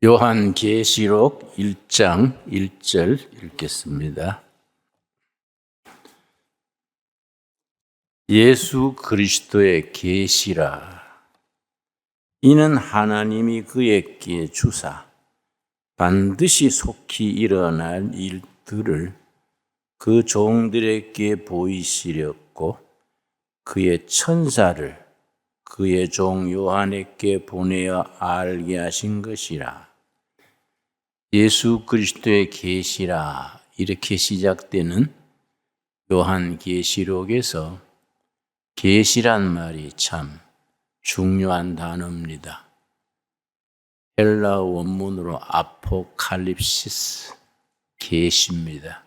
요한계시록 1장 1절 읽겠습니다. 예수 그리스도의 계시라. 이는 하나님이 그에게 주사 반드시 속히 일어날 일들을 그 종들에게 보이시렸고 그의 천사를 그의 종 요한에게 보내어 알게 하신 것이라. 예수 그리스도의 계시라 이렇게 시작되는 요한계시록에서 계시란 말이 참 중요한 단어입니다. 헬라 원문으로 아포칼립시스, 계시입니다.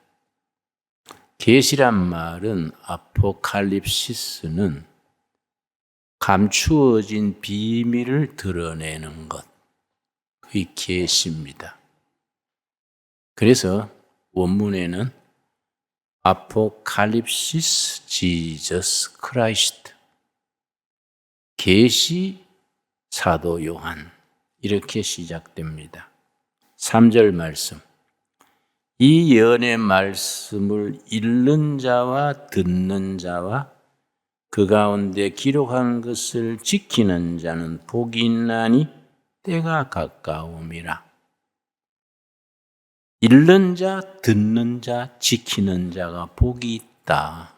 계시란 말은 아포칼립시스는 감추어진 비밀을 드러내는 것, 그게 계시입니다. 그래서 원문에는 아포칼립시스 지저스 크라이스트, 계시 사도 요한 이렇게 시작됩니다. 3절 말씀. 이 예언의 말씀을 읽는 자와 듣는 자와 그 가운데 기록한 것을 지키는 자는 복이 있나니 때가 가까움이라. 읽는 자, 듣는 자, 지키는 자가 복이 있다.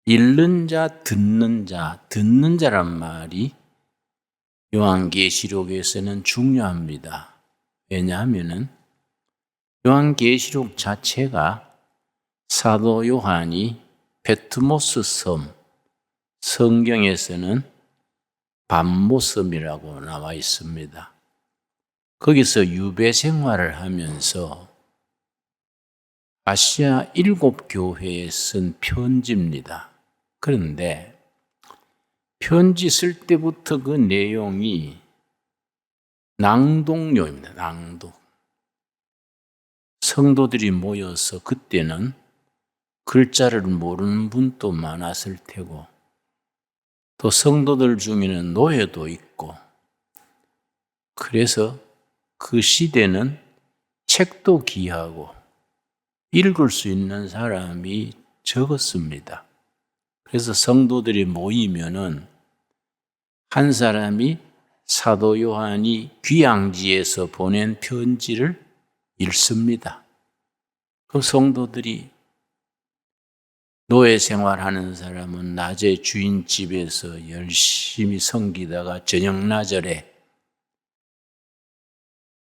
읽는 자, 듣는 자란 말이 요한계시록에서는 중요합니다. 왜냐하면 요한계시록 자체가 사도 요한이 페트모스 섬, 성경에서는 밤모섬이라고 나와 있습니다. 거기서 유배 생활을 하면서 아시아 7교회에 쓴 편지입니다. 그런데 편지 쓸 때부터 그 내용이 낭독료입니다. 낭독. 성도들이 모여서 그때는 글자를 모르는 분도 많았을 테고 또 성도들 중에는 노예도 있고 그래서 그 시대는 책도 귀하고 읽을 수 있는 사람이 적었습니다. 그래서 성도들이 모이면은 한 사람이 사도 요한이 귀양지에서 보낸 편지를 읽습니다. 그 성도들이 노예 생활하는 사람은 낮에 주인 집에서 열심히 섬기다가 저녁나절에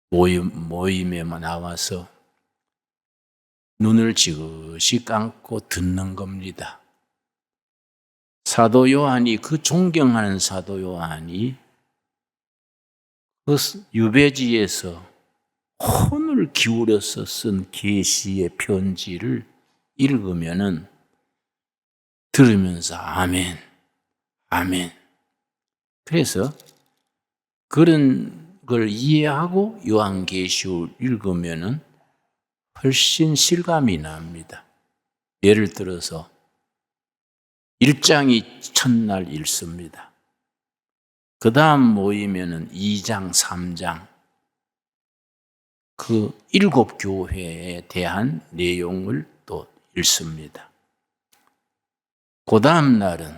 모임에 나와서 눈을 지그시 감고 듣는 겁니다. 사도 요한이, 그 존경하는 사도 요한이 그 유배지에서 혼을 기울여서 쓴 계시의 편지를 읽으면은 들으면서 아멘, 아멘. 그래서 그런 걸 이해하고 요한계시록을 읽으면은 훨씬 실감이 납니다. 예를 들어서 1장이 첫날 읽습니다. 그 다음 모이면은 2장, 3장 그 7교회에 대한 내용을 또 읽습니다. 그 다음 날은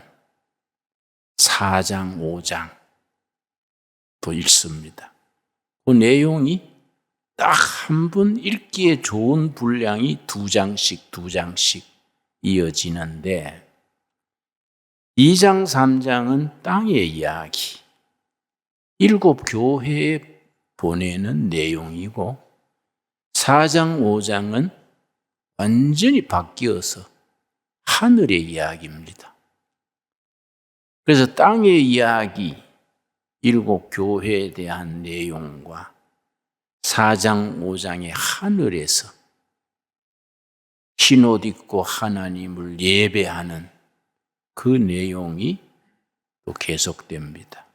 4장, 5장 또 읽습니다. 그 내용이 딱 한 번 읽기에 좋은 분량이 2장씩 이어지는데 2장, 3장은 땅의 이야기, 7교회에 보내는 내용이고 4장, 5장은 완전히 바뀌어서 하늘의 이야기입니다. 그래서 땅의 이야기, 7교회에 대한 내용과 4장, 5장의 하늘에서 흰옷 입고 하나님을 예배하는 그 내용이 또 계속됩니다.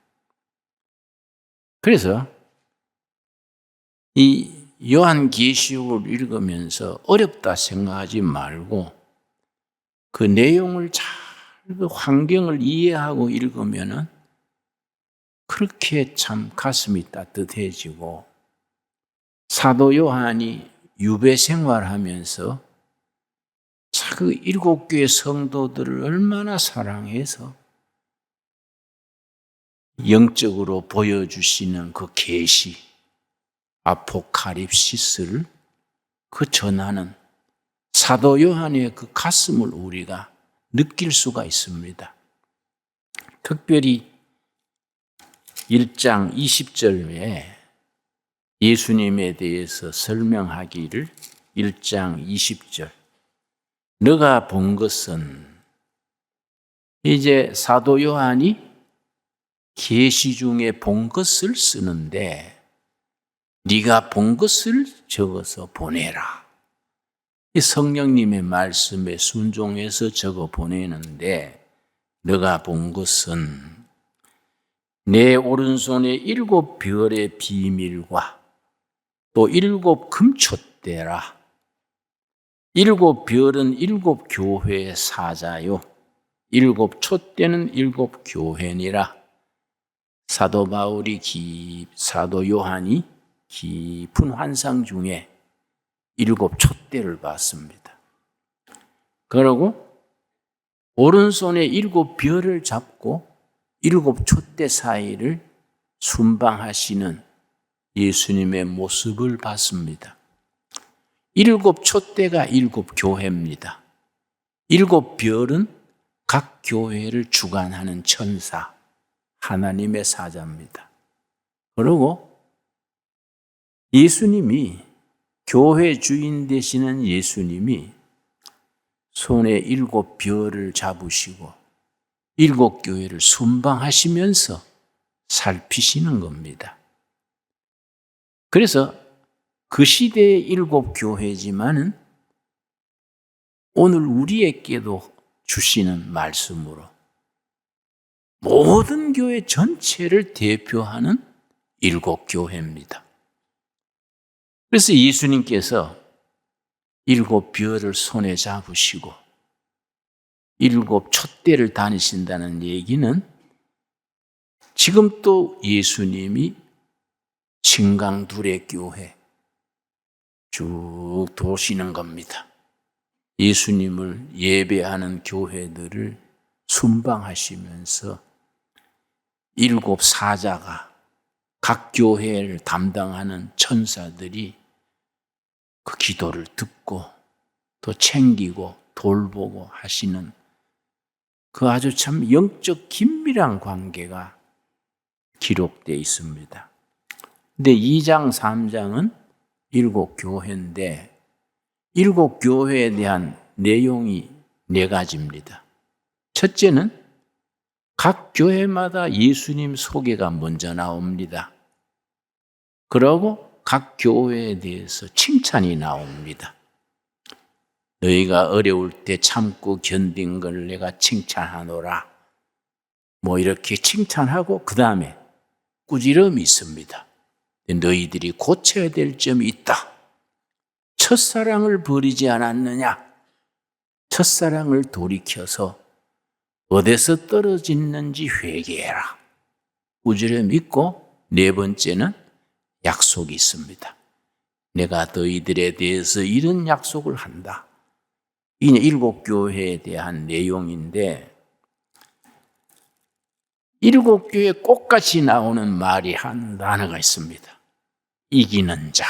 그래서 이 요한계시록을 읽으면서 어렵다 생각하지 말고 그 내용을 잘, 그 환경을 이해하고 읽으면은 그렇게 참 가슴이 따뜻해지고, 사도 요한이 유배 생활하면서 그 7교회 성도들을 얼마나 사랑해서 영적으로 보여주시는 그 계시, 아포칼립시스를 그 전하는 사도 요한의 그 가슴을 우리가 느낄 수가 있습니다. 특별히 1장 20절에 예수님에 대해서 설명하기를 1장 20절, 너가 본 것은, 이제 사도 요한이 계시 중에 본 것을 쓰는데 네가 본 것을 적어서 보내라. 이 성령님의 말씀에 순종해서 적어 보내는데, 너가 본 것은 내 오른손에 7 별의 비밀과 또 7 금촛대라. 7 별은 7 교회의 사자요, 7 촛대는 7 교회니라. 사도 요한이 깊은 환상 중에 7 촛대를 봤습니다. 그러고 오른손에 7 별을 잡고 7 촛대 사이를 순방하시는 예수님의 모습을 봤습니다. 7 촛대가 7 교회입니다. 7 별은 각 교회를 주관하는 천사, 하나님의 사자입니다. 그리고 예수님이, 교회 주인 되시는 예수님이 손에 7 별을 잡으시고 7 교회를 순방하시면서 살피시는 겁니다. 그래서 그 시대의 7 교회지만은 오늘 우리에게도 주시는 말씀으로 모든 교회 전체를 대표하는 7 교회입니다. 그래서 예수님께서 7 별을 손에 잡으시고 7 촛대를 다니신다는 얘기는 지금 또 예수님이 진강둘의 교회 쭉 도시는 겁니다. 예수님을 예배하는 교회들을 순방하시면서 7 사자가, 각 교회를 담당하는 천사들이 그 기도를 듣고 또 챙기고 돌보고 하시는 그 아주 참 영적 긴밀한 관계가 기록되어 있습니다. 근데 2장, 3장은 7 교회인데 7 교회에 대한 내용이 4가지입니다. 첫째는 각 교회마다 예수님 소개가 먼저 나옵니다. 그러고 각 교회에 대해서 칭찬이 나옵니다. 너희가 어려울 때 참고 견딘 걸 내가 칭찬하노라. 뭐 이렇게 칭찬하고 그 다음에 꾸지람이 있습니다. 너희들이 고쳐야 될 점이 있다. 첫사랑을 버리지 않았느냐? 첫사랑을 돌이켜서 어디서 떨어졌는지 회개해라. 꾸지람이 있고, 4번째는 약속이 있습니다. 내가 너희들에 대해서 이런 약속을 한다. 이 7 교회에 대한 내용인데, 7 교회에 꽃같이 나오는 말이 한 단어가 있습니다. 이기는 자,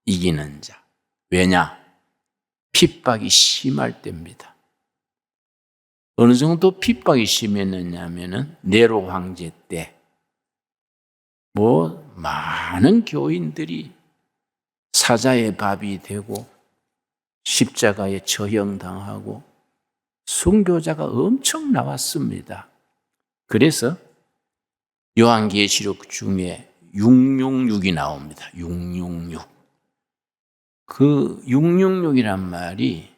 이기는 자. 왜냐? 핍박이 심할 때입니다. 어느 정도 핍박이 심했느냐면은 네로 황제 때 많은 교인들이 사자의 밥이 되고 십자가에 처형당하고 순교자가 엄청 나왔습니다. 그래서 요한계시록 중에 666이 나옵니다. 666. 그 666이란 말이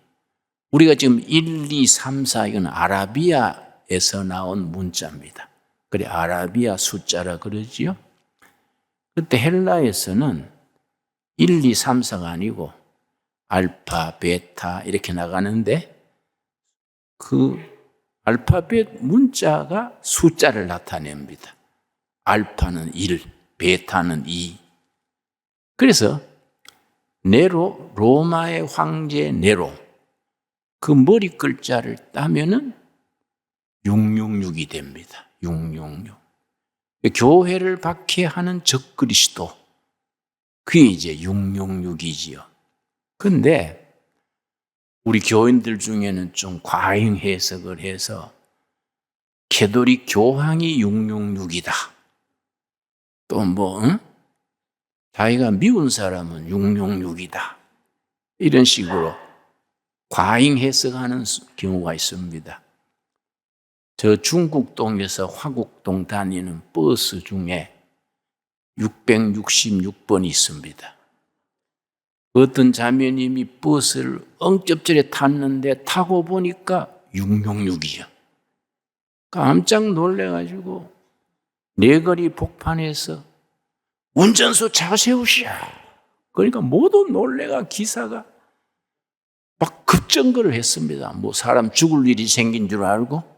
우리가 지금 1, 2, 3, 4 이건 아라비아에서 나온 문자입니다. 그래 아라비아 숫자라 그러지요. 그때 헬라에서는 1, 2, 3, 4가 아니고 알파, 베타 이렇게 나가는데 그 알파벳 문자가 숫자를 나타냅니다. 알파는 1, 베타는 2. 그래서 네로, 로마의 황제 네로, 그 머리 글자를 따면은 666이 됩니다. 666. 교회를 박해하는 적그리스도, 그게 이제 666이지요. 근데 우리 교인들 중에는 좀 과잉 해석을 해서 캐톨릭 교황이 666이다. 또 자기가 미운 사람은 666이다. 이런 식으로 과잉 해석하는 경우가 있습니다. 저 중국동에서 화곡동 다니는 버스 중에 666번이 있습니다. 어떤 자매님이 버스를 엉접절에 탔는데 타고 보니까 666이요. 깜짝 놀래가지고 네거리 복판에서 운전수 자세우시오. 그러니까 모두 놀래가 기사가 막 급정거를 했습니다. 뭐 사람 죽을 일이 생긴 줄 알고.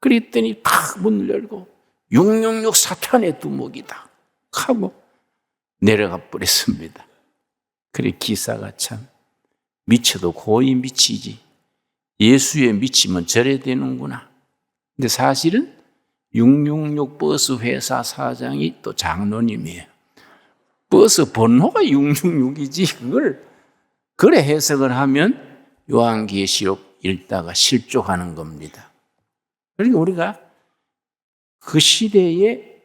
그랬더니 팍 문을 열고 666 사탄의 두목이다 하고 내려가 버렸습니다. 그래 기사가 참 미쳐도 고이 미치지. 예수에 미치면 저래 되는구나. 근데 사실은 666 버스 회사 사장이 또 장로님이에요. 버스 번호가 666이지 그걸 그래 해석을 하면 요한계시록 읽다가 실족하는 겁니다. 그러니까 우리가 그 시대에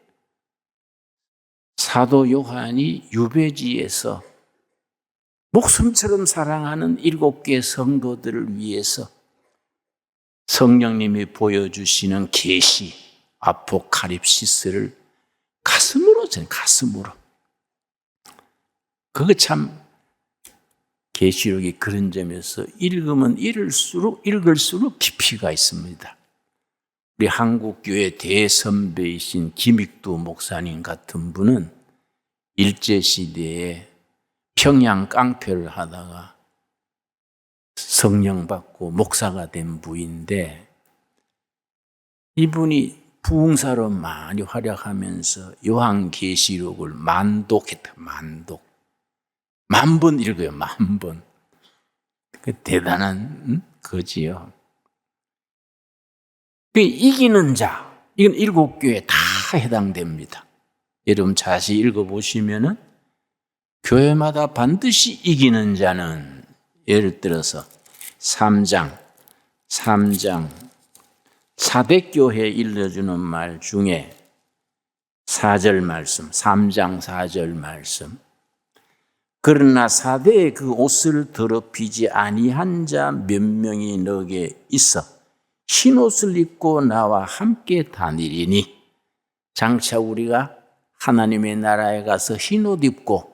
사도 요한이 유배지에서 목숨처럼 사랑하는 7개의 성도들을 위해서 성령님이 보여주시는 계시, 아포칼립시스를 가슴으로 그거 참 계시록이 그런 점에서 읽으면 읽을수록 깊이가 있습니다. 우리 한국교회 대선배이신 김익두 목사님 같은 분은 일제시대에 평양 깡패를 하다가 성령 받고 목사가 된 분인데 이분이 부흥사로 많이 활약하면서 요한계시록을 만독했다. 만독. 10,000번 읽어요. 10,000번. 그 대단한 거지요. 그 이기는 자, 이건 7교회 다 해당됩니다. 여러분 자세히 읽어보시면은 교회마다 반드시 이기는 자는 예를 들어서 3장 사대교회 일러주는 말 중에 4절 말씀, 3장 4절 말씀. 그러나 사대에 그 옷을 더럽히지 아니한 자 몇 명이 너게 있어 흰 옷을 입고 나와 함께 다니리니. 장차 우리가 하나님의 나라에 가서 흰 옷 입고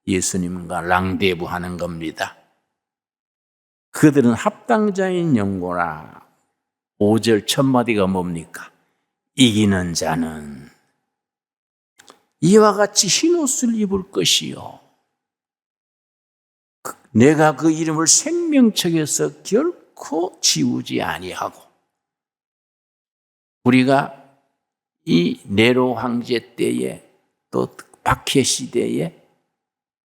예수님과 랑데부하는 겁니다. 그들은 합당자인 영고라. 5절 첫마디가 뭡니까? 이기는 자는 이와 같이 흰 옷을 입을 것이요. 내가 그 이름을 생명책에서 결코 지우지 아니하고. 우리가 이 네로 황제 때에 또 박해 시대에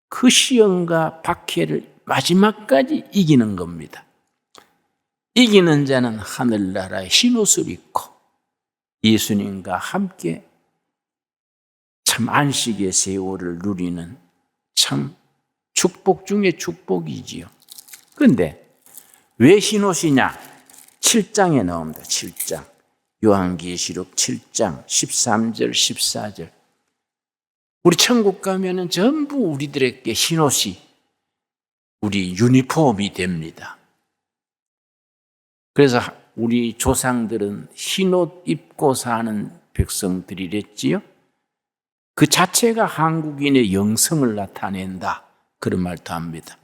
그 시험과 박해를 마지막까지 이기는 겁니다. 이기는 자는 하늘나라의 흰옷을 입고 예수님과 함께 참 안식의 세월을 누리는 참 축복 중에 축복이지요. 그런데 왜 흰옷이냐? 7장에 나옵니다. 7장. 요한계시록 7장 13절 14절. 우리 천국 가면은 전부 우리들에게 흰옷이 우리 유니폼이 됩니다. 그래서 우리 조상들은 흰옷 입고 사는 백성들이랬지요. 그 자체가 한국인의 영성을 나타낸다. 그런 말도 합니다.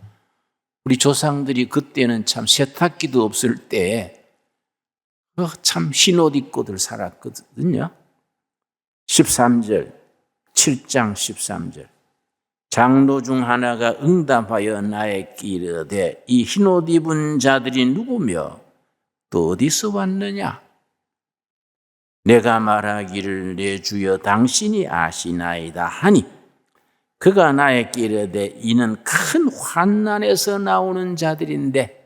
우리 조상들이 그때는 참 세탁기도 없을 때 참 흰옷 입고들 살았거든요. 13절, 7장 13절. 장로 중 하나가 응답하여 나에게 이르되 이 흰옷 입은 자들이 누구며 또 어디서 왔느냐? 내가 말하기를 내 주여 당신이 아시나이다 하니 그가 나에게 이르되 이는 큰 환난에서 나오는 자들인데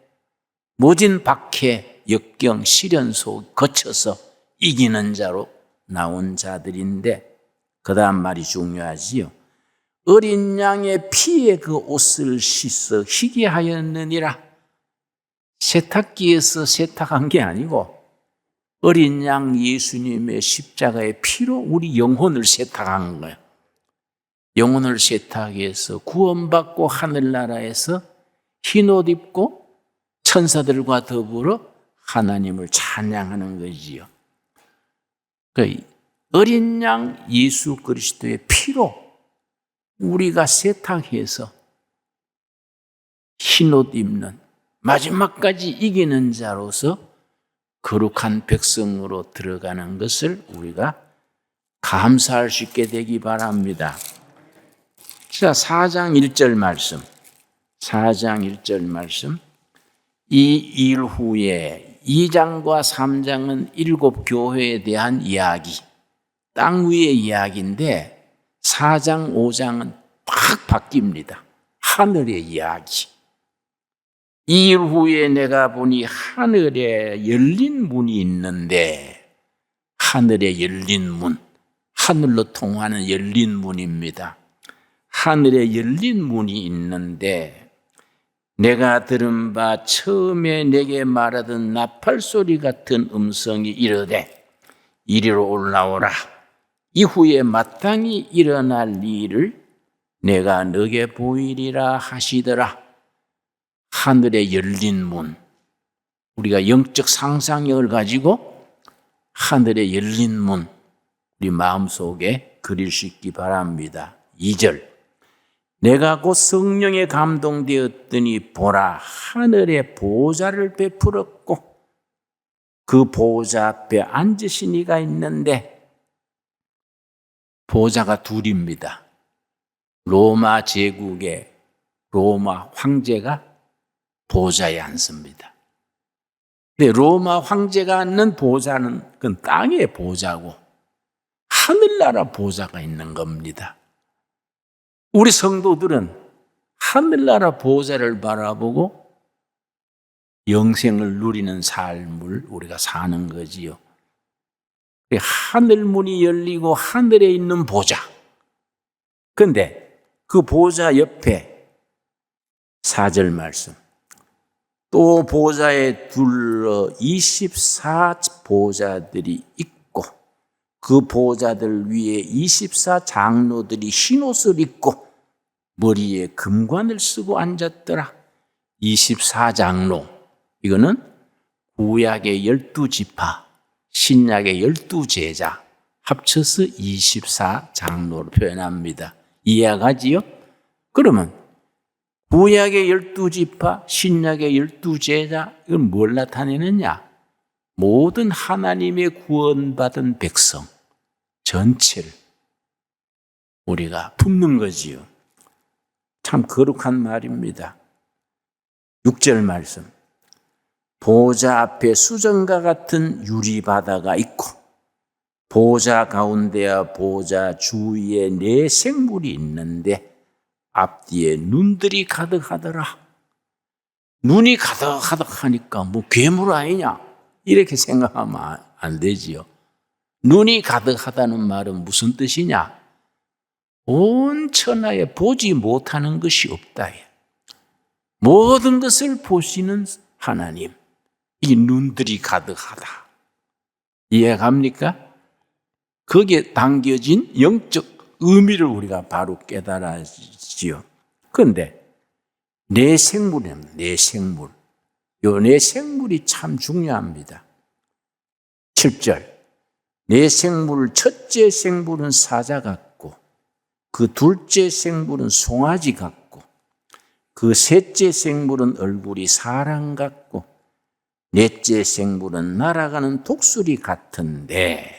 모진 박해, 역경, 시련 속 거쳐서 이기는 자로 나온 자들인데 그 다음 말이 중요하지요. 어린 양의 피에 그 옷을 씻어 희게 하였느니라. 세탁기에서 세탁한 게 아니고 어린 양 예수님의 십자가의 피로 우리 영혼을 세탁한 거예요. 영혼을 세탁해서 구원받고 하늘나라에서 흰옷 입고 천사들과 더불어 하나님을 찬양하는 거지요. 어린 양 예수 그리스도의 피로 우리가 세탁해서 흰옷 입는 마지막까지 이기는 자로서 거룩한 백성으로 들어가는 것을 우리가 감사할 수 있게 되기 바랍니다. 자, 4장 1절 말씀. 4장 1절 말씀. 이 일 후에 2장과 3장은 7 교회에 대한 이야기, 땅 위의 이야기인데 4장, 5장은 팍 바뀝니다. 하늘의 이야기. 이 일 후에 내가 보니 하늘에 열린 문이 있는데, 하늘에 열린 문, 하늘로 통하는 열린 문입니다. 하늘에 열린 문이 있는데 내가 들은 바 처음에 내게 말하던 나팔 소리 같은 음성이 이르되 이리로 올라오라. 이후에 마땅히 일어날 일을 내가 너게 보이리라 하시더라. 하늘에 열린 문. 우리가 영적 상상력을 가지고 하늘에 열린 문 우리 마음속에 그릴 수 있기 바랍니다. 2절. 내가 곧 성령에 감동되었더니 보라 하늘에 보좌를 베풀었고 그 보좌 앞에 앉으신 이가 있는데 보좌가 둘입니다. 로마 제국의 로마 황제가 보좌에 앉습니다. 근데 로마 황제가 앉는 보좌는 그건 땅의 보좌고 하늘나라 보좌가 있는 겁니다. 우리 성도들은 하늘나라 보좌를 바라보고 영생을 누리는 삶을 우리가 사는 거지요. 하늘문이 열리고 하늘에 있는 보좌. 그런데 그 보좌 옆에 4절 말씀. 또 보좌에 둘러 24보좌들이 있고 그 보좌들 위에 24장로들이 흰옷을 입고 머리에 금관을 쓰고 앉았더라. 24장로. 이거는 구약의 12지파, 신약의 12제자 합쳐서 24장로로 표현합니다. 이해가지요? 그러면 구약의 12지파, 신약의 12제자 이건 뭘 나타내느냐? 모든 하나님의 구원받은 백성 전체를 우리가 품는 거지요. 참 거룩한 말입니다. 6절 말씀. 보좌 앞에 수정과 같은 유리바다가 있고 보좌 가운데와 보좌 주위에 4 생물이 있는데 앞뒤에 눈들이 가득하더라. 눈이 가득하니까 뭐 괴물 아니냐? 이렇게 생각하면 안 되지요. 눈이 가득하다는 말은 무슨 뜻이냐? 온 천하에 보지 못하는 것이 없다. 모든 것을 보시는 하나님. 이 눈들이 가득하다. 이해갑니까? 거기에 담겨진 영적 의미를 우리가 바로 깨달아지요. 그런데 내 생물이랍니다. 내 생물. 요 내 생물이 참 중요합니다. 7절. 내 생물 첫째 생물은 사자 같고 그 둘째 생물은 송아지 같고 그 셋째 생물은 얼굴이 사람 같고 넷째 생물은 날아가는 독수리 같은데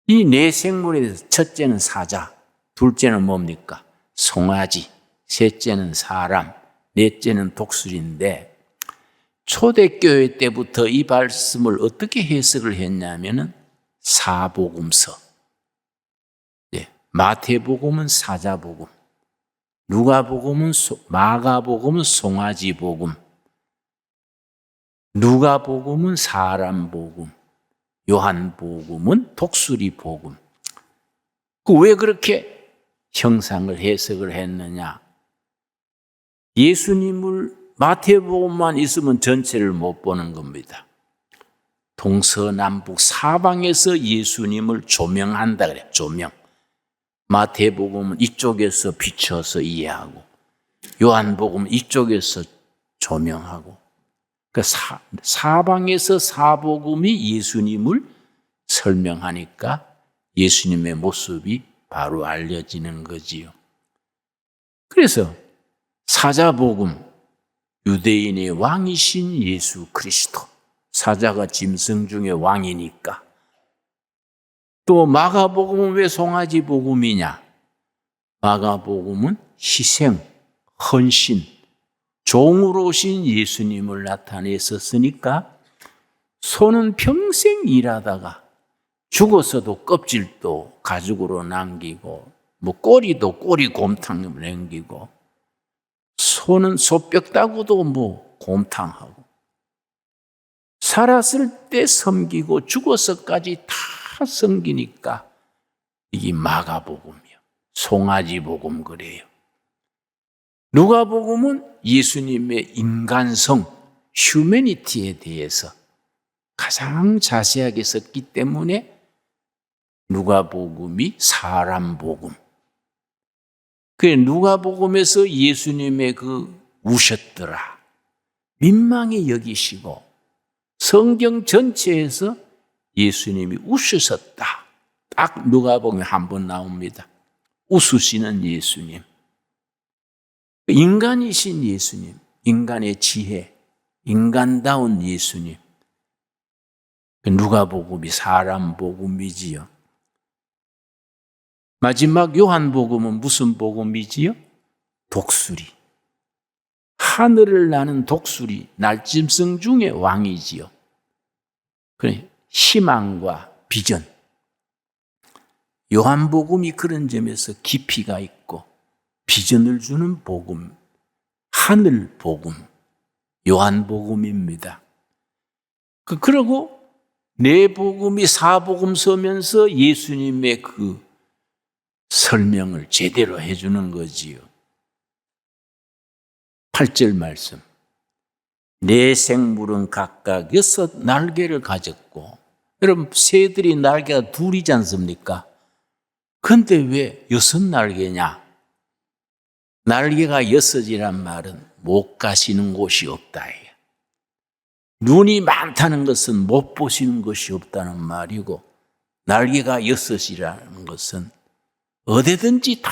이 네 생물에 대해서 첫째는 사자, 둘째는 뭡니까? 송아지, 셋째는 사람, 넷째는 독수리인데 초대교회 때부터 이 말씀을 어떻게 해석을 했냐면은 사복음서, 마태복음은 사자복음, 누가복음은 마가복음은 송아지복음, 누가복음은 사람복음, 요한복음은 독수리복음. 왜 그렇게 형상을 해석을 했느냐? 예수님을 마태복음만 있으면 전체를 못 보는 겁니다. 동서남북 사방에서 예수님을 조명한다 그래. 조명. 마태복음은 이쪽에서 비춰서 이해하고, 요한복음은 이쪽에서 조명하고, 그러니까 사방에서 사복음이 예수님을 설명하니까 예수님의 모습이 바로 알려지는 거지요. 그래서 사자복음, 유대인의 왕이신 예수 그리스도, 사자가 짐승 중에 왕이니까. 또 마가복음은 왜 송아지 복음이냐? 마가복음은 희생, 헌신, 종으로 오신 예수님을 나타냈었으니까 소는 평생 일하다가 죽었어도 껍질도 가죽으로 남기고 꼬리도 꼬리곰탕을 남기고 소는 소뼈 따고도 곰탕하고 살았을 때 섬기고 죽어서까지 다 섬기니까 이게 마가복음이요. 송아지복음 그래요. 누가복음은 예수님의 인간성, 휴머니티에 대해서 가장 자세하게 썼기 때문에 누가복음이 사람복음. 그 누가복음에서 예수님의 우셨더라, 민망히 여기시고 성경 전체에서 예수님이 웃으셨다. 딱 누가복음에 한 번 나옵니다. 웃으시는 예수님. 인간이신 예수님, 인간의 지혜, 인간다운 예수님. 누가복음이 사람복음이지요. 마지막 요한복음은 무슨 복음이지요? 독수리. 하늘을 나는 독수리, 날짐승 중에 왕이지요. 그래, 희망과 비전. 요한복음이 그런 점에서 깊이가 있고 비전을 주는 복음, 하늘 복음, 요한복음입니다. 그러고 네 복음이 사복음 서면서 예수님의 설명을 제대로 해주는 거지요. 8절 말씀. 네 생물은 각각 6 날개를 가졌고, 여러분 새들이 날개가 둘이지 않습니까? 근데 왜 6 날개냐? 날개가 6이란 말은 못 가시는 곳이 없다. 눈이 많다는 것은 못 보시는 것이 없다는 말이고, 날개가 6이라는 것은 어디든지 다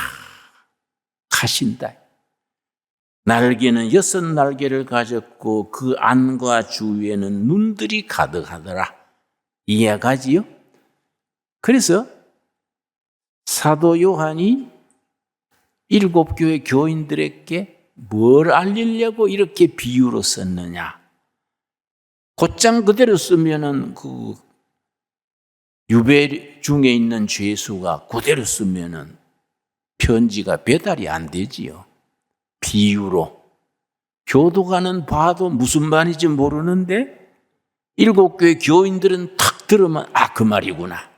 가신다. 날개는 6 날개를 가졌고 그 안과 주위에는 눈들이 가득하더라. 이해가지요? 그래서 사도 요한이 7 교회 교인들에게 뭘 알리려고 이렇게 비유로 썼느냐? 곧장 그대로 쓰면은 유배 중에 있는 죄수가 그대로 쓰면은 편지가 배달이 안 되지요. 비유로. 교도관은 봐도 무슨 말인지 모르는데 7 교회 교인들은 탁 들으면 그 말이구나.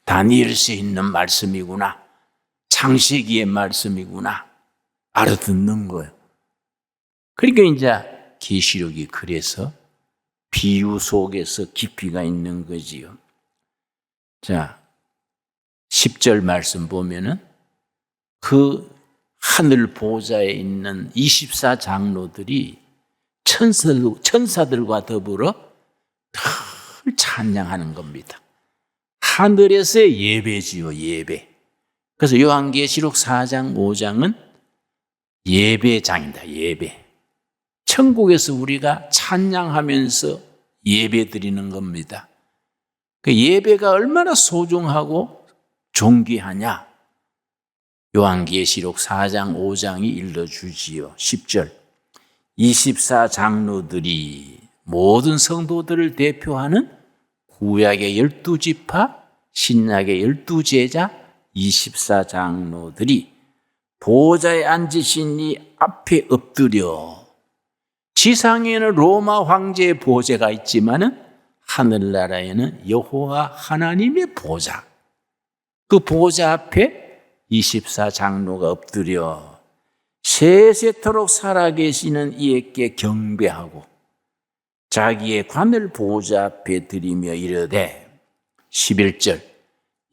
다니엘서에 있는 말씀이구나. 창세기의 말씀이구나. 알아듣는 거예요. 그러니까 이제 계시록이 그래서 비유 속에서 깊이가 있는 거지요. 자, 10절 말씀 보면은 하늘 보좌에 있는 24 장로들이 천사들과 더불어 늘 찬양하는 겁니다. 하늘에서의 예배지요, 예배. 그래서 요한계시록 4장, 5장은 예배장이다, 예배. 천국에서 우리가 찬양하면서 예배 드리는 겁니다. 그 예배가 얼마나 소중하고 존귀하냐? 요한계시록 4장, 5장이 일러주지요. 10절. 24 장로들이 모든 성도들을 대표하는 구약의 12지파 신약의 12제자 24장로들이 보좌에 앉으신 이 앞에 엎드려, 지상에는 로마 황제의 보좌가 있지만은 하늘나라에는 여호와 하나님의 보좌, 그 보좌 앞에 24장로가 엎드려 세세토록 살아계시는 이에게 경배하고 자기의 관을 보좌 앞에 드리며 이르되, 11절,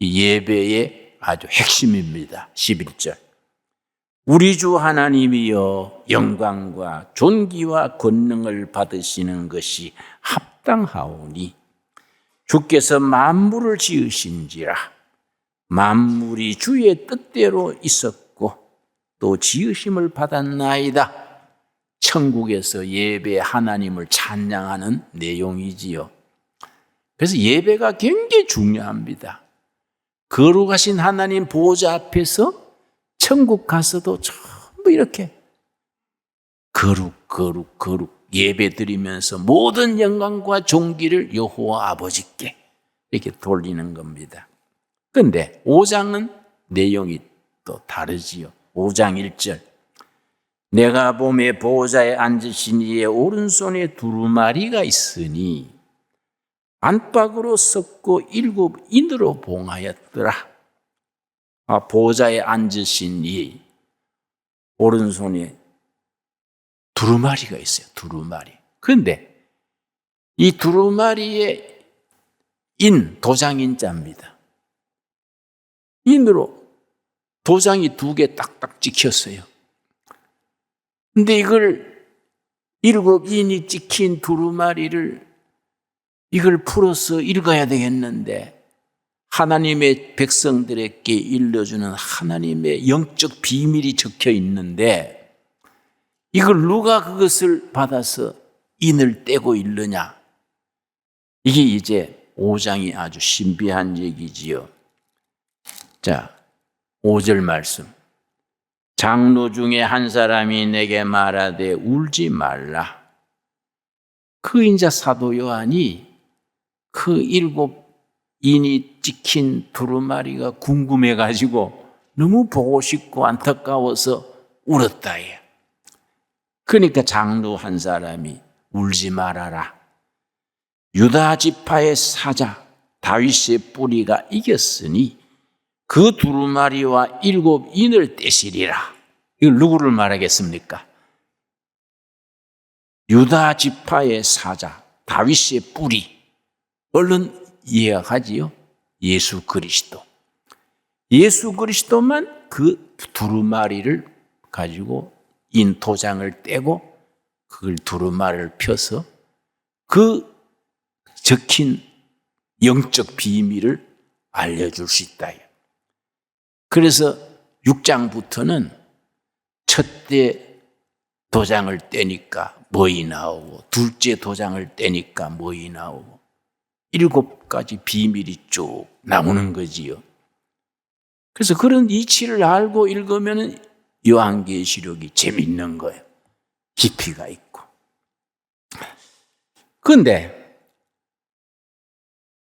이 예배의 아주 핵심입니다. 11절, 우리 주 하나님이여 영광과 존귀와 권능을 받으시는 것이 합당하오니 주께서 만물을 지으신지라. 만물이 주의 뜻대로 있었고 또 지으심을 받았나이다. 천국에서 예배 하나님을 찬양하는 내용이지요. 그래서 예배가 굉장히 중요합니다. 거룩하신 하나님 보좌 앞에서 천국 가서도 전부 이렇게 거룩 예배 드리면서 모든 영광과 존귀를 여호와 아버지께 이렇게 돌리는 겁니다. 그런데 5장은 내용이 또 다르지요. 5장 1절, 내가 보매 보좌에 앉으신 이의 오른손에 두루마리가 있으니 안팎으로 섰고 7인으로 봉하였더라. 보좌에 앉으신 이 오른손에 두루마리가 있어요. 두루마리. 그런데 이 두루마리의 도장인자입니다. 인으로 도장이 2개 딱딱 찍혔어요. 근데 이걸 7인이 찍힌 두루마리를 이걸 풀어서 읽어야 되겠는데, 하나님의 백성들에게 일러주는 하나님의 영적 비밀이 적혀 있는데 이걸 누가 그것을 받아서 인을 떼고 읽느냐? 이게 이제 5장이 아주 신비한 얘기지요. 자, 5절 말씀. 장로 중에 한 사람이 내게 말하되 울지 말라. 그 인자 사도 요한이 그 7인이 찍힌 두루마리가 궁금해가지고 너무 보고 싶고 안타까워서 울었다. 그러니까 장로 한 사람이 울지 말아라. 유다 지파의 사자 다윗의 뿌리가 이겼으니 그 두루마리와 7인을 떼시리라. 이걸 누구를 말하겠습니까? 유다 지파의 사자 다윗의 뿌리. 얼른 이해하지요. 예수 그리스도. 예수 그리스도만 그 두루마리를 가지고 인 도장을 떼고 그걸 두루마리를 펴서 그 적힌 영적 비밀을 알려줄 수 있다. 그래서 6장부터는 첫째 도장을 떼니까 뭐이 나오고 둘째 도장을 떼니까 뭐이 나오고 7가지 비밀이 쭉 나오는 거지요. 그래서 그런 이치를 알고 읽으면 요한계시록이 재밌는 거예요. 깊이가 있고. 그런데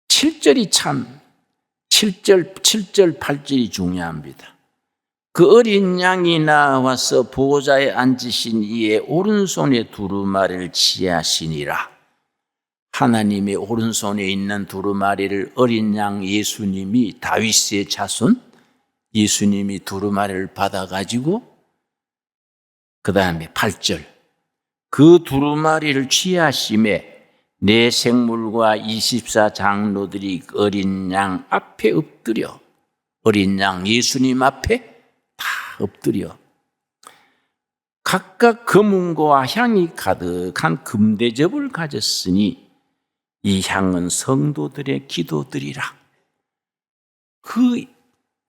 7절이 참 7절, 8절이 중요합니다. 그 어린 양이 나와서 보좌에 앉으신 이의 오른손에 두루마리를 취하시니라. 하나님의 오른손에 있는 두루마리를 어린 양 예수님이, 다윗의 자손 예수님이 두루마리를 받아가지고 그 다음에 8절, 그 두루마리를 취하심에 내 생물과 24장로들이 어린 양 앞에 엎드려, 어린 양 예수님 앞에 다 엎드려 각각 금은과 향이 가득한 금대접을 가졌으니 이 향은 성도들의 기도들이라. 그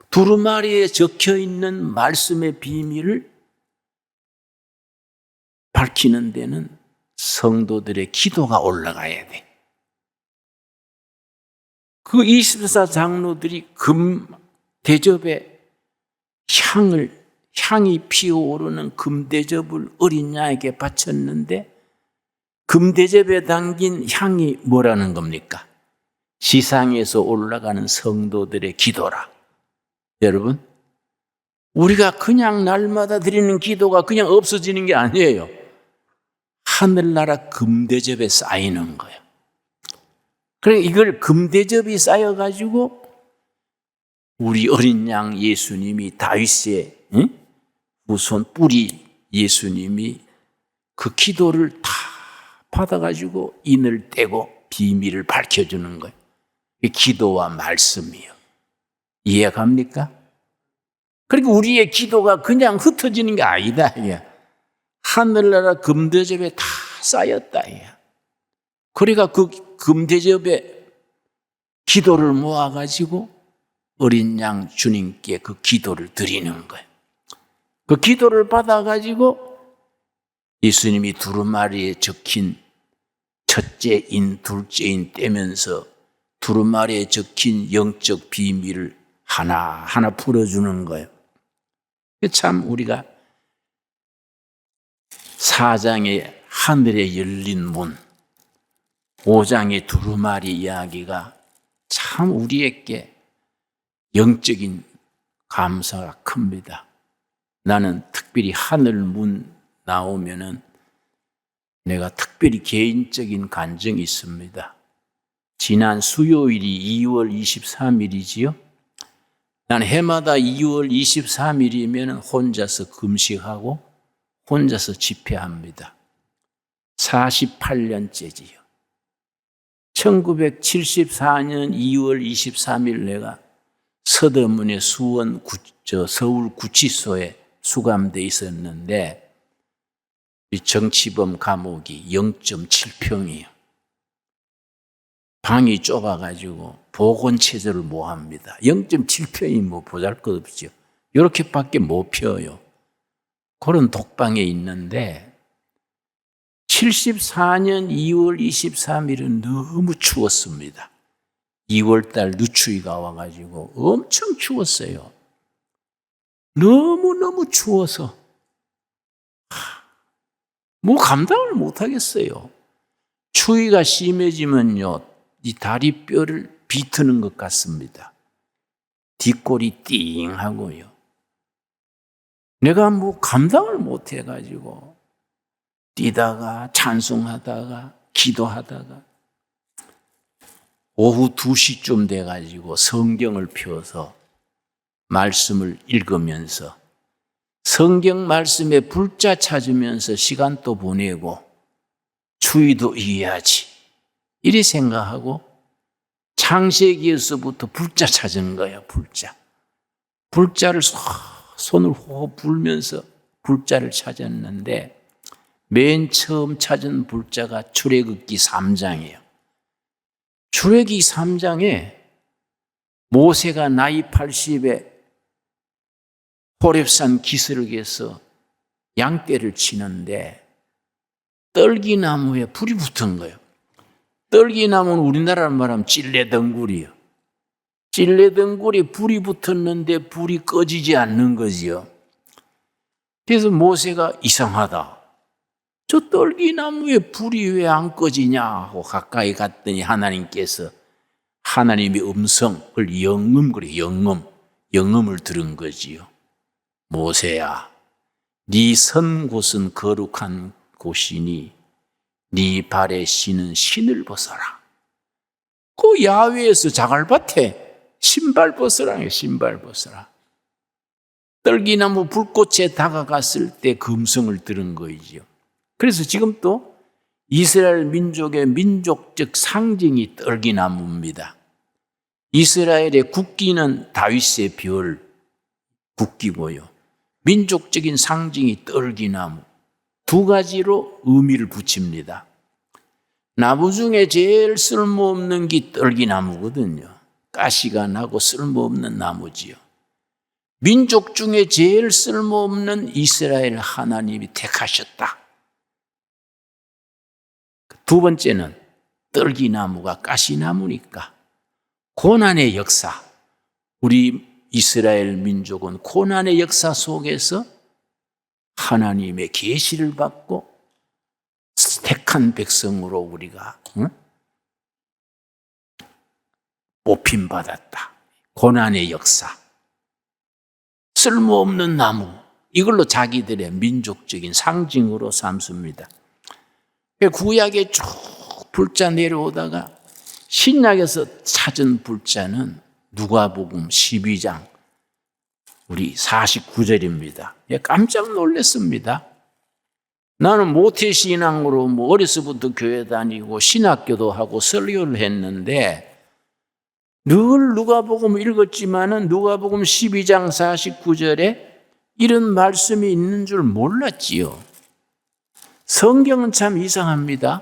두루마리에 적혀 있는 말씀의 비밀을 밝히는 데는 성도들의 기도가 올라가야 돼. 그 24장로들이 금 대접에 향이 피어오르는 금 대접을 어린 양에게 바쳤는데 금 대접에 담긴 향이 뭐라는 겁니까? 지상에서 올라가는 성도들의 기도라. 여러분, 우리가 그냥 날마다 드리는 기도가 그냥 없어지는 게 아니에요. 하늘나라 금대접에 쌓이는 거예요. 그러니까 이걸 금대접이 쌓여가지고 우리 어린 양 예수님이 다윗의 후손 뿌리 예수님이 그 기도를 다 받아가지고 인을 떼고 비밀을 밝혀주는 거예요. 기도와 말씀이요. 이해갑니까? 그러니까 우리의 기도가 그냥 흩어지는 게 아니다. 하늘나라 금대접에 다 쌓였다. 그러니까 그 금대접에 기도를 모아가지고 어린 양 주님께 그 기도를 드리는 거예요. 그 기도를 받아가지고 예수님이 두루마리에 적힌 첫째인, 둘째인 떼면서 두루마리에 적힌 영적 비밀을 하나하나 풀어주는 거예요. 참 우리가 4장의 하늘에 열린 문, 5장의 두루마리 이야기가 참 우리에게 영적인 감사가 큽니다. 나는 특별히 하늘 문 나오면은 내가 특별히 개인적인 간증이 있습니다. 지난 수요일이 2월 23일이지요. 난 해마다 2월 23일이면 혼자서 금식하고 혼자서 집회합니다. 48년째지요. 1974년 2월 23일 내가 서대문의 서울 구치소에 수감돼 있었는데 이 정치범 감옥이 0.7평이에요. 방이 좁아가지고 보건체조를 못 합니다. 0.7평이 뭐 보잘것없죠. 이렇게밖에 못 펴요. 그런 독방에 있는데 74년 2월 23일은 너무 추웠습니다. 2월달 누추위가 와가지고 엄청 추웠어요. 너무너무 추워서 뭐 감당을 못하겠어요. 추위가 심해지면요, 이 다리뼈를 비트는 것 같습니다. 뒷골이 띵하고요. 내가 뭐 감당을 못해가지고 뛰다가 찬송하다가 기도하다가 오후 2시쯤 돼가지고 성경을 펴서 말씀을 읽으면서 성경 말씀에 불자 찾으면서 시간도 보내고 추위도 이해하지 이리 생각하고 창세기에서부터 불자 찾은 거예요. 불자를 손을 호흡 불면서 불자를 찾았는데 맨 처음 찾은 불자가 출애굽기 3장이에요. 출애굽기 3장에 모세가 나이 80에 호렙산 기슭에서 양떼를 치는데 떨기나무에 불이 붙은 거예요. 떨기나무는 우리나라 말하면 찔레덩굴이요. 찔레덩굴에 불이 붙었는데 불이 꺼지지 않는 거지요. 그래서 모세가 이상하다. 저 떨기나무에 불이 왜 안 꺼지냐 하고 가까이 갔더니 하나님께서 하나님의 음성을 영음을 들은 거지요. 모세야, 네 선 곳은 거룩한 곳이니 네 발에 신은 신을 벗어라. 그 야외에서 자갈밭에 신발 벗으라요. 신발 벗어라. 떨기나무 불꽃에 다가갔을 때 그 음성을 들은 거이지요. 그래서 지금 또 이스라엘 민족의 민족적 상징이 떨기나무입니다. 이스라엘의 국기는 다윗의 별 국기고요. 민족적인 상징이 떨기나무. 두 가지로 의미를 붙입니다. 나무 중에 제일 쓸모없는 게 떨기나무거든요. 가시가 나고 쓸모없는 나무지요. 민족 중에 제일 쓸모없는 이스라엘 하나님이 택하셨다. 두 번째는 떨기나무가 가시나무니까 고난의 역사, 우리 이스라엘 민족은 고난의 역사 속에서 하나님의 계시를 받고 택한 백성으로 우리가 뽑힘받았다. 고난의 역사. 쓸모없는 나무. 이걸로 자기들의 민족적인 상징으로 삼습니다. 구약에 쭉 불자 내려오다가 신약에서 찾은 불자는 누가복음 12장 우리 49절입니다. 깜짝 놀랐습니다. 나는 모태신앙으로 어려서부터 교회 다니고 신학교도 하고 설교를 했는데 늘 누가복음 읽었지만은 누가복음 12장 49절에 이런 말씀이 있는 줄 몰랐지요. 성경은 참 이상합니다.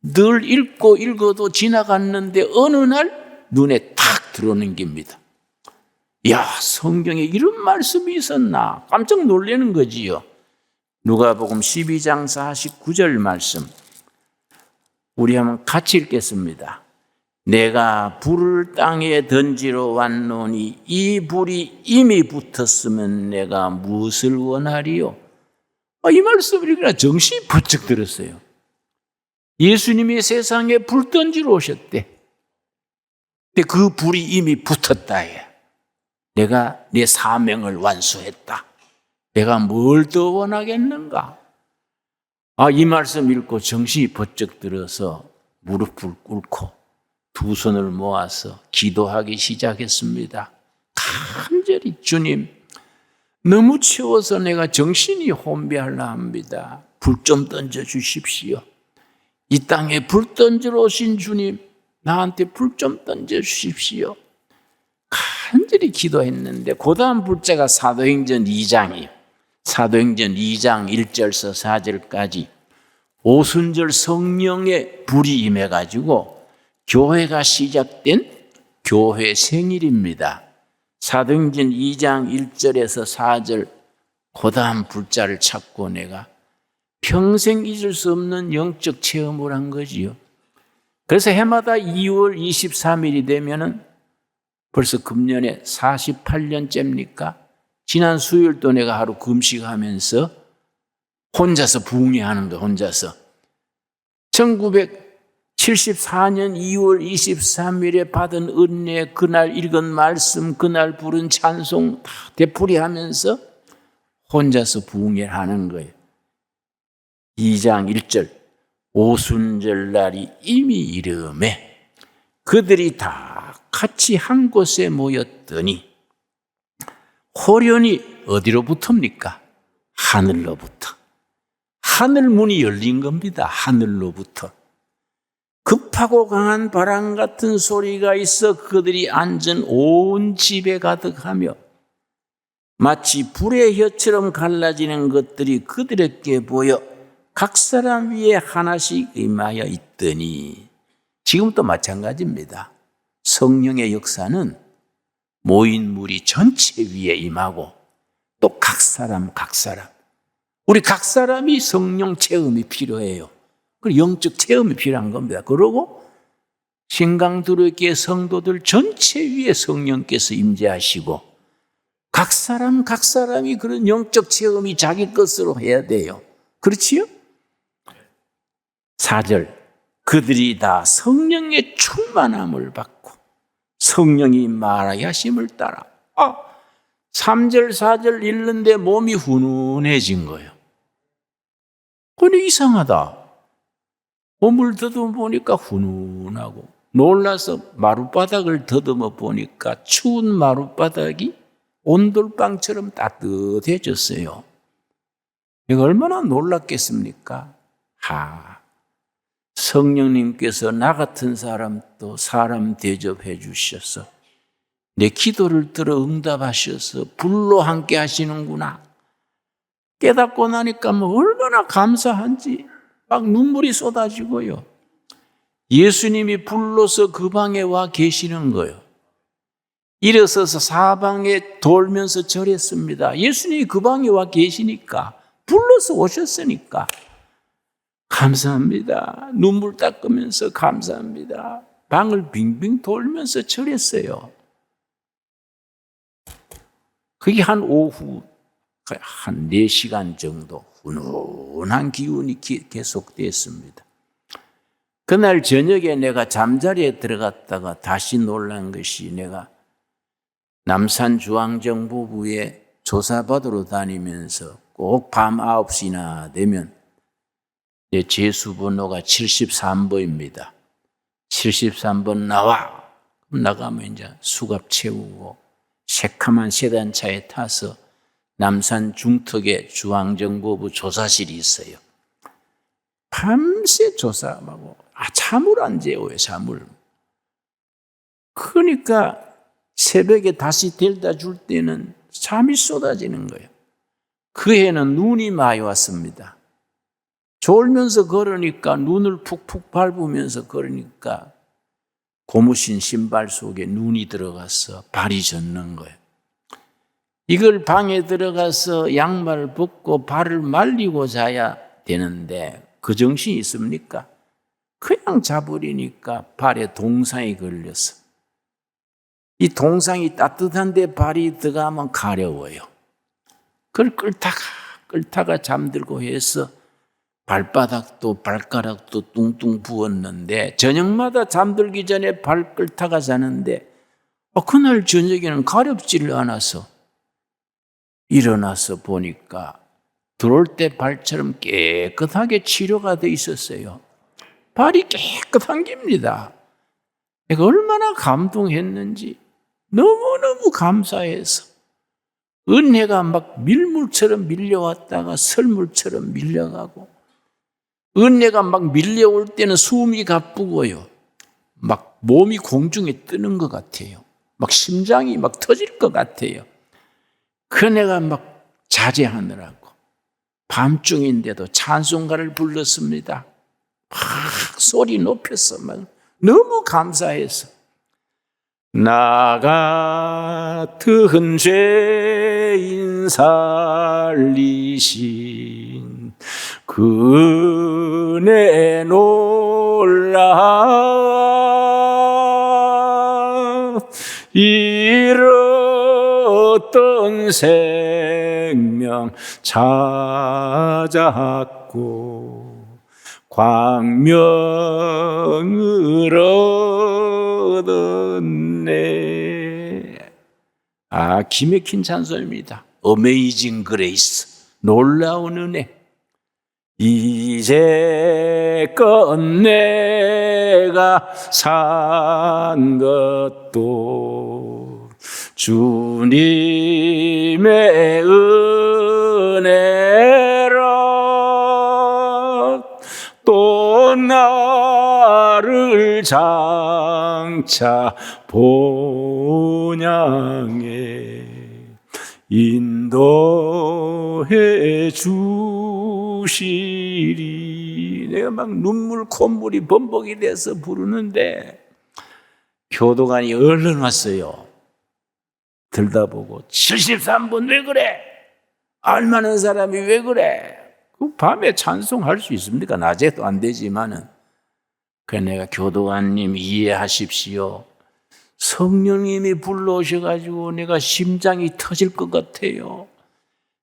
늘 읽고 읽어도 지나갔는데 어느 날 눈에 탁 들어오는 겁니다. 야, 성경에 이런 말씀이 있었나? 깜짝 놀라는 거지요. 누가복음 12장 49절 말씀. 우리 한번 같이 읽겠습니다. 내가 불을 땅에 던지러 왔노니 이 불이 이미 붙었으면 내가 무엇을 원하리요? 이 말씀을 읽으나 정신이 번쩍 들었어요. 예수님이 세상에 불 던지러 오셨대. 근데 그 불이 이미 붙었다. 내가 내 사명을 완수했다. 내가 뭘 더 원하겠는가? 이 말씀 읽고 정신이 번쩍 들어서 무릎을 꿇고 두 손을 모아서 기도하기 시작했습니다. 간절히 주님, 너무 추워서 내가 정신이 혼미하려 합니다. 불 좀 던져 주십시오. 이 땅에 불 던지러 오신 주님, 나한테 불 좀 던져 주십시오. 간절히 기도했는데 그 다음 불자가 사도행전 2장이에요. 사도행전 2장 1절서 4절까지 오순절 성령의 불이 임해가지고 교회가 시작된 교회 생일입니다. 사도행전 2장 1절에서 4절 그 다음 불자를 찾고 내가 평생 잊을 수 없는 영적 체험을 한 거지요. 그래서 해마다 2월 23일이 되면은 벌써 금년에 48년째입니까? 지난 수요일도 내가 하루 금식하면서 혼자서 부흥회하는 거 혼자서 1974년 2월 23일에 받은 은혜, 그날 읽은 말씀, 그날 부른 찬송 다 되풀이하면서 혼자서 부흥회를 하는 거예요. 2장 1절 오순절 날이 이미 이름에 그들이 다 같이 한 곳에 모였더니 호련히 어디로부터입니까? 하늘로부터. 하늘 문이 열린 겁니다. 하늘로부터. 급하고 강한 바람 같은 소리가 있어 그들이 앉은 온 집에 가득하며 마치 불의 혀처럼 갈라지는 것들이 그들에게 보여 각 사람 위에 하나씩 임하여 있더니 지금도 마찬가지입니다. 성령의 역사는 모인 무리 전체 위에 임하고 또 각 사람 우리 각 사람이 성령 체험이 필요해요. 그리고 영적 체험이 필요한 겁니다. 그러고 신강두르기의 성도들 전체 위에 성령께서 임재하시고 각 사람이 그런 영적 체험이 자기 것으로 해야 돼요. 그렇지요? 4절 그들이 다 성령의 충만함을 받고 성령이 말하게 하심을 따라 3절 4절 읽는데 몸이 훈훈해진 거예요. 근데 이상하다. 몸을 더듬어 보니까 훈훈하고 놀라서 마룻바닥을 더듬어 보니까 추운 마룻바닥이 온돌방처럼 따뜻해졌어요. 이거 얼마나 놀랐겠습니까? 성령님께서 나 같은 사람도 사람 대접해 주셔서 내 기도를 들어 응답하셔서 불로 함께 하시는구나. 깨닫고 나니까 얼마나 감사한지 막 눈물이 쏟아지고요. 예수님이 불로서 그 방에 와 계시는 거예요. 일어서서 사방에 돌면서 절했습니다. 예수님이 그 방에 와 계시니까 불러서 오셨으니까 감사합니다. 눈물 닦으면서 감사합니다. 방을 빙빙 돌면서 절했어요. 그게 한 오후 한 4시간 정도 훈훈한 기운이 계속됐습니다. 그날 저녁에 내가 잠자리에 들어갔다가 다시 놀란 것이 내가 남산 중앙정보부에 조사받으러 다니면서 꼭 밤 9시나 되면 내 제수번호가 73번입니다. 73번 나와. 나가면 이제 수갑 채우고 새카만 세단차에 타서 남산 중턱에 중앙정보부 조사실이 있어요. 밤새 조사하고 잠을 안 재워요. 잠을. 그러니까 새벽에 다시 데려다 줄 때는 잠이 쏟아지는 거예요. 그 해는 눈이 많이 왔습니다. 졸면서 걸으니까 눈을 푹푹 밟으면서 걸으니까 고무신 신발 속에 눈이 들어가서 발이 젖는 거예요. 이걸 방에 들어가서 양말을 벗고 발을 말리고 자야 되는데 그 정신이 있습니까? 그냥 자버리니까 발에 동상이 걸려서 이 동상이 따뜻한데 발이 들어가면 가려워요. 그걸 끌다가 잠들고 해서 발바닥도 발가락도 뚱뚱 부었는데 저녁마다 잠들기 전에 발 끌다가 자는데 그날 저녁에는 가렵지를 않아서 일어나서 보니까 들어올 때 발처럼 깨끗하게 치료가 돼 있었어요. 발이 깨끗한 겁니다. 내가 얼마나 감동했는지 너무너무 감사해서 은혜가 막 밀물처럼 밀려왔다가 설물처럼 밀려가고 은혜가 막 밀려올 때는 숨이 가쁘고요. 막 몸이 공중에 뜨는 것 같아요. 막 심장이 막 터질 것 같아요. 그 내가 막 자제하느라고 밤중인데도 찬송가를 불렀습니다. 막 소리 높여서 막 너무 감사해서 나 같은 죄인 살리신 그 은혜 놀라 잃었던 생명 찾았고 광명을 얻었네. 기맥힌 찬송입니다. Amazing Grace, 놀라운 은혜. 이제껏 내가 산 것도 주님의 은혜라. 또 나를 장차 본향에 인도해 주시리. 내가 막 눈물 콧물이 범벅이 돼서 부르는데 교도관이 얼른 왔어요. 들다보고 73번 왜 그래? 알만한 사람이 왜 그래? 그 밤에 찬송할 수 있습니까? 낮에도 안 되지만은. 그래서 내가 교도관님 이해하십시오. 성령님이 불러오셔가지고 내가 심장이 터질 것 같아요.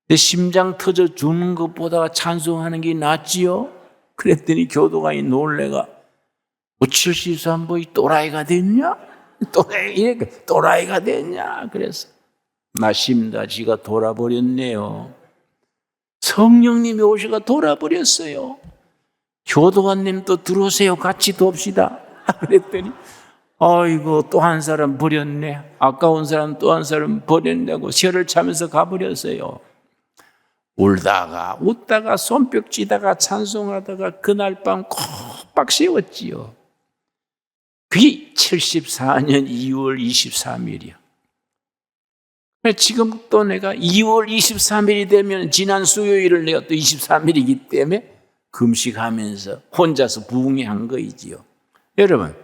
내 심장 터져 주는 것보다 찬송하는 게 낫지요? 그랬더니 교도관이 놀래가 73번이 또라이가 됐냐? 또라이가 됐냐? 그래서 맞습니다. 지가 돌아버렸네요. 성령님이 오셔가 돌아버렸어요. 교도관님도 들어오세요. 같이 돕시다. 그랬더니 아이고 또 한 사람 버렸네. 아까운 사람 또 한 사람 버렸냐고 혀를 차면서 가버렸어요. 울다가 웃다가 손뼉 치다가 찬송하다가 그날 밤 콕박 세웠지요. 그게 74년 2월 23일이요. 지금 또 내가 2월 23일이 되면 지난 수요일을 내가 또 23일이기 때문에 금식하면서 혼자서 부흥한 거이지요. 여러분,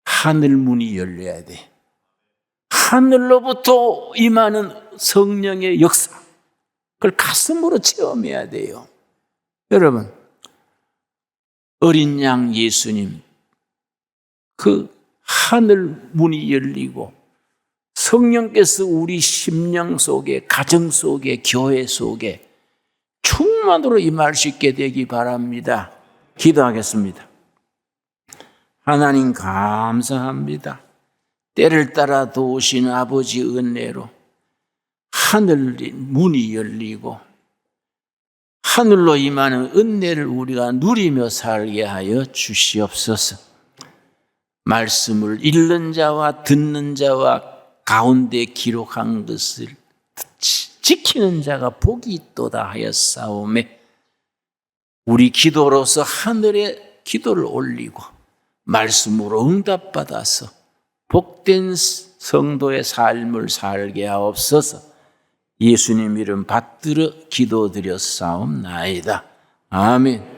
하늘 문이 열려야 돼. 하늘로부터 임하는 성령의 역사, 그걸 가슴으로 체험해야 돼요. 여러분, 어린 양 예수님, 그 하늘 문이 열리고 성령께서 우리 심령 속에, 가정 속에, 교회 속에 충만으로 임할 수 있게 되기 바랍니다. 기도하겠습니다. 하나님 감사합니다. 때를 따라 도우신 아버지 은혜로 하늘 문이 열리고 하늘로 임하는 은혜를 우리가 누리며 살게 하여 주시옵소서. 말씀을 읽는 자와 듣는 자와 가운데 기록한 것을 지키는 자가 복이 있도다 하였사오매 우리 기도로서 하늘에 기도를 올리고 말씀으로 응답받아서 복된 성도의 삶을 살게 하옵소서. 예수님 이름 받들어 기도드렸사옵나이다. 아멘.